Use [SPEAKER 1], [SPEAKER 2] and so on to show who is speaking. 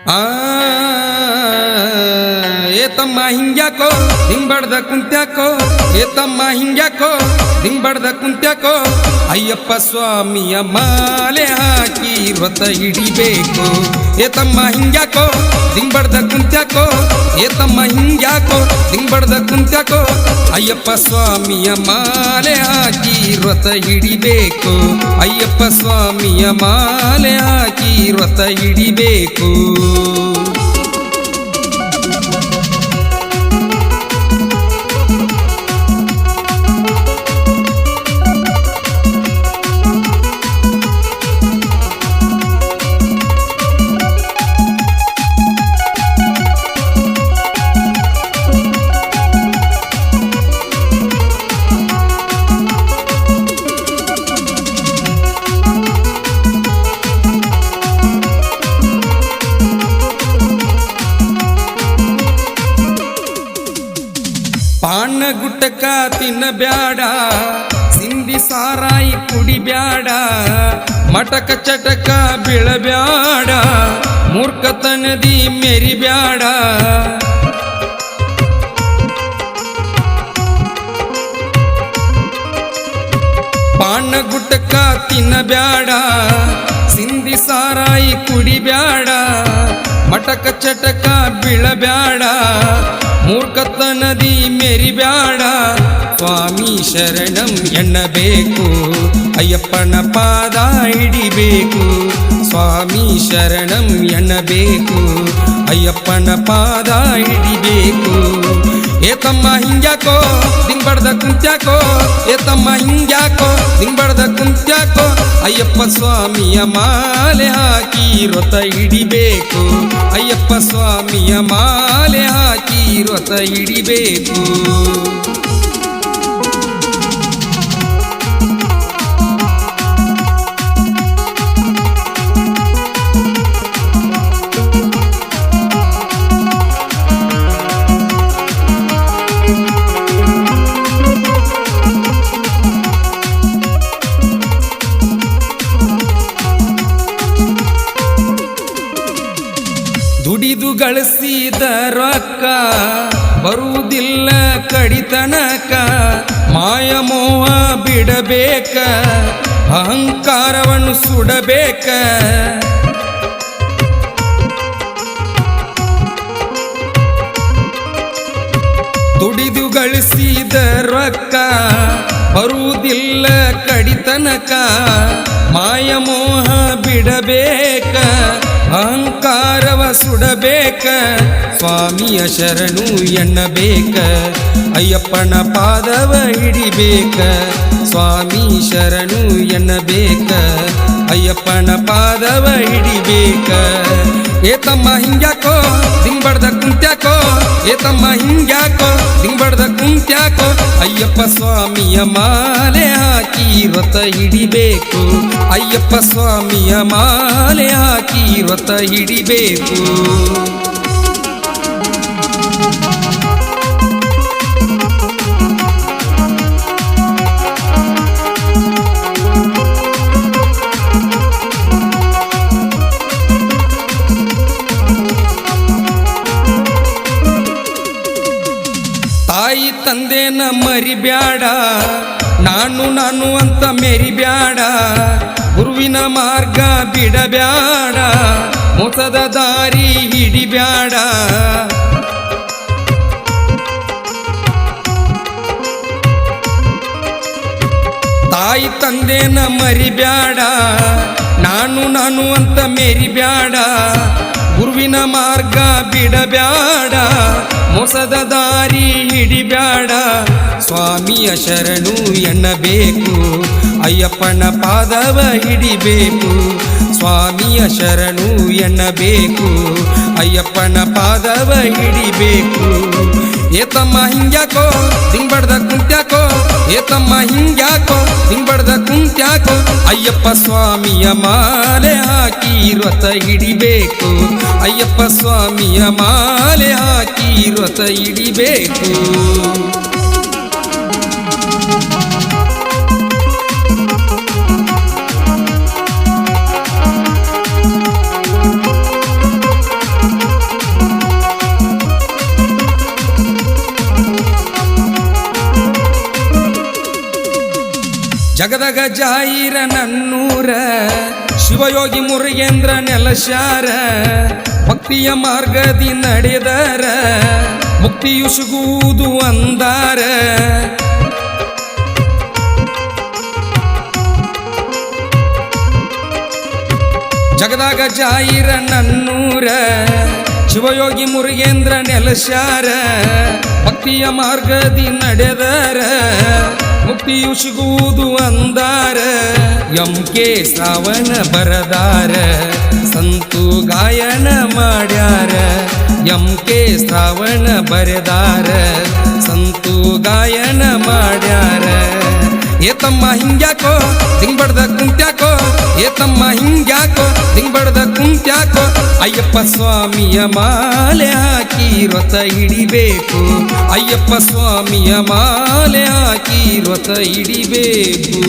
[SPEAKER 1] ಆ ಏತಮ್ಮ ಹಿಂಗ್ಯಾಕೋ ಹಿಂಬಡ್ದ ಕುಂತ್ಯಾಕೋ ಏತಮ್ಮ ಹಿಂಗ್ಯಾಕೋ ಹಿಂಬಡ್ದ ಕುಂತ್ಯಾಕೋ ಅಯ್ಯಪ್ಪ ಸ್ವಾಮಿಯ ಮಾಲೆ ಹಾಕಿ ವ್ರತ ಹಿಡಿಬೇಕು ಏತಮ್ಮ ಹಿಂಗ್ಯಾಕೋ ಹಿಂಬಡ್ದ ಕುಂತ್ಯಾಕೋ ಏತಮ್ಮ ಹಿಂಗ್ಯಾಕೋ ಹಿಂಬಡ್ದ ಕುಂತ್ಯಾಕೋ ಅಯ್ಯಪ್ಪ ಸ್ವಾಮಿಯ ಮಾಲೆ ಹಾಕಿ ವ್ರತ ಹಿಡಿಬೇಕು ಅಯ್ಯಪ್ಪ ಸ್ವಾಮಿಯ ಮಾಲೆ ಹಾಕಿ ವ್ರತ ಹಿಡಿಬೇಕು ಪಾನ ಗುಟ್ಟಕ ತಿನ್ನಬ್ಯಾಡ ಸಿಂಧಿ ಸಾರಾಯಿ ಕುಡಿಬ್ಯಾಡ ಮಟಕ ಚಟಕ ಬೀಳಬ್ಯಾಡ ಮೂರ್ಖತನದಿ ಮೆರಿಬ್ಯಾಡ ಪಾನ ಗುಟ್ಟಕ ತಿನ್ನಬ್ಯಾಡ ಸಿಂಧಿ ಸಾರಾಯಿ ಕುಡಿಬ್ಯಾಡ ಮಟಕ ಚಟಕ ಬೀಳಬ್ಯಾಡ ಮೂರ್ಖತನದಿ ಮೆರಿಬ್ಯಾಡ ಸ್ವಾಮಿ ಶರಣಂ ಎನ್ನಬೇಕು ಅಯ್ಯಪ್ಪನ ಪಾದ ಹಿಡಿಬೇಕು ಸ್ವಾಮಿ ಶರಣಂ ಎನ್ನಬೇಕು ಅಯ್ಯಪ್ಪನ ಪಾದ ಹಿಡಿಬೇಕು ಏತಮ್ಮ ಹಿಂಗ್ಯಾಕೋ ಹಿಂಬಡ್ದ ಕುಂತ್ಯಾಕೋ ಏತಮ್ಮ ಹಿಂಗ್ಯಾಕೋ ಹಿಂಬಡ್ದ ಕುಂತ್ಯಾಕೋ ಅಯ್ಯಪ್ಪ ಸ್ವಾಮಿಯ ಮಾಲೆ ಹಾಕಿ ವ್ರತ ಹಿಡಿಬೇಕು ಅಯ್ಯಪ್ಪ ಸ್ವಾಮಿಯ ಮಾಲೆ ಹಾಕಿ ವ್ರತ ಹಿಡಿಬೇಕು ದುಡಿದು ಗಳಿಸಿದ ರೊಕ್ಕ ಬರುವುದಿಲ್ಲ ಕಡಿತನಕ ಮಾಯ ಮೋಹ ಬಿಡಬೇಕ ಅಹಂಕಾರವನ್ನು ಸುಡಬೇಕ ದುಡಿದು ಗಳಿಸಿದ ರೊಕ್ಕ ಬರುವುದಿಲ್ಲ ಕಡಿತನಕ ಮಾಯ ಮೋಹ ಬಿಡಬೇಕ ಅಹಂಕಾರವ ಸುಡಬೇಕ ಸ್ವಾಮಿಯ ಶರಣು ಎನ್ನಬೇಕ ಅಯ್ಯಪ್ಪನ ಪಾದವ ಹಿಡಿಬೇಕ ಸ್ವಾಮಿ ಶರಣು ಎನ್ನಬೇಕ ಅಯ್ಯಪ್ಪನ ಪಾದವ ಹಿಡಿಬೇಕ ಏತಮ್ಮ ಹಿಂಗ್ಯಾಕೋ ಹಿಂಬಡ್ದ ಕುಂತ್ಯಾಕೋ ಏತಮ್ಮ ಹಿಂಗ್ಯಾಕೋ ಹಿಂಬಡ್ದ ಕುಂತ್ಯಾಕೋ ಅಯ್ಯಪ್ಪ ಸ್ವಾಮಿಯ ಮಾಲೆ ಹಾಕಿ ವ್ರತ ಹಿಡಿಬೇಕು ಅಯ್ಯಪ್ಪ ಸ್ವಾಮಿಯ ಮಾಲೆ ಹಾಕಿ ವ್ರತ ಹಿಡಿಬೇಕು ತಾಯಿ ತಂದೆನ ಮರಿಬ್ಯಾಡ ನಾನು ಅಂತ ಮೆರಿಬ್ಯಾಡ ಗುರುವಿನ ಮಾರ್ಗ ಬಿಡಬ್ಯಾಡ ಮೋಸದ ದಾರಿ ಹಿಡಿಬ್ಯಾಡ ತಾಯಿ ತಂದೆನ ಮರಿಬ್ಯಾಡ ನಾನು ಅಂತ ಮೆರಿಬ್ಯಾಡ ಗುರುವಿನ ಮಾರ್ಗ ಬಿಡಬ್ಯಾಡ ಮೋಸದ ದಾರಿ ಹಿಡಿಬ್ಯಾಡ ಸ್ವಾಮಿಯ ಶರಣು ಎನ್ನಬೇಕು ಅಯ್ಯಪ್ಪನ ಪಾದವ ಹಿಡಿಬೇಕು ಸ್ವಾಮಿಯ ಶರಣು ಎನ್ನಬೇಕು ಅಯ್ಯಪ್ಪನ ಪಾದವ ಹಿಡಿಬೇಕು ಏತಮ್ಮ ಹಿಂಗ್ಯಾಕೋ ಹಿಂಬಡ್ದ ಕುಂತ್ಯಾಕೋ ಏತಮ್ಮ ಹಿಂಗ್ಯಾಕೋ ಹಿಂಬಡ್ದ ಕುಂತ್ಯಾಕೋ ಅಯ್ಯಪ್ಪ ಸ್ವಾಮಿಯ ಮಾಲೆ ಹಾಕಿ ವ್ರತ ಹಿಡಿಬೇಕು ಅಯ್ಯಪ್ಪ ಸ್ವಾಮಿಯ ಮಾಲೆ ಹಾಕಿ ವ್ರತ ಹಿಡಿಬೇಕು ಜಗದಗ ಜಾಯಿರ ನನ್ನೂರ ಶಿವಯೋಗಿ ಮುರುಗೇಂದ್ರ ನೆಲಶಾರ ಭಕ್ತಿಯ ಮಾರ್ಗದಿ ನಡೆದರ ಮುಕ್ತಿಯು ಸಿಗುವುದು ಅಂದಾರ ಜಗದಾಗ ಜಾಯಿರ ನನ್ನೂರ ಶಿವಯೋಗಿ ಮುರುಗೇಂದ್ರ ನೆಲಶಾರ ಭಕ್ತಿಯ ಮಾರ್ಗದಿ ನಡೆದರ ಮುಕ್ತಿಯು ಸಿಗುವುದು ಅಂದಾರ ಎಂಕೆ ಶ್ರಾವಣ ಬರದಾರ ಸಂತು ಗಾಯನ ಮಾಡ್ಯಾರ ಎಂಕೆ ಶ್ರಾವಣ ಬರೆದಾರ ಸಂತು ಗಾಯನ ಮಾಡ್ಯಾರ ಏತಮ್ಮ ಹಿಂಗ್ಯಾಕೋ ತಿಂಗ್ಬಡ್ದ ಕುಂತ್ಯಾಕೋ ಏತಮ್ಮ ಹಿಂಗ್ಯಾಕೋ ತಿಂಗ್ಬಡ್ದ ಕುಂತ್ಯಾಕೋ ಅಯ್ಯಪ್ಪ ಸ್ವಾಮಿಯ ಮಾಲೆ ಹಾಕಿ ವ್ರತ ಹಿಡಿಬೇಕು ಅಯ್ಯಪ್ಪ ಸ್ವಾಮಿಯ ಮಾಲೆ ಹಾಕಿ ವ್ರತ ಹಿಡಿಬೇಕು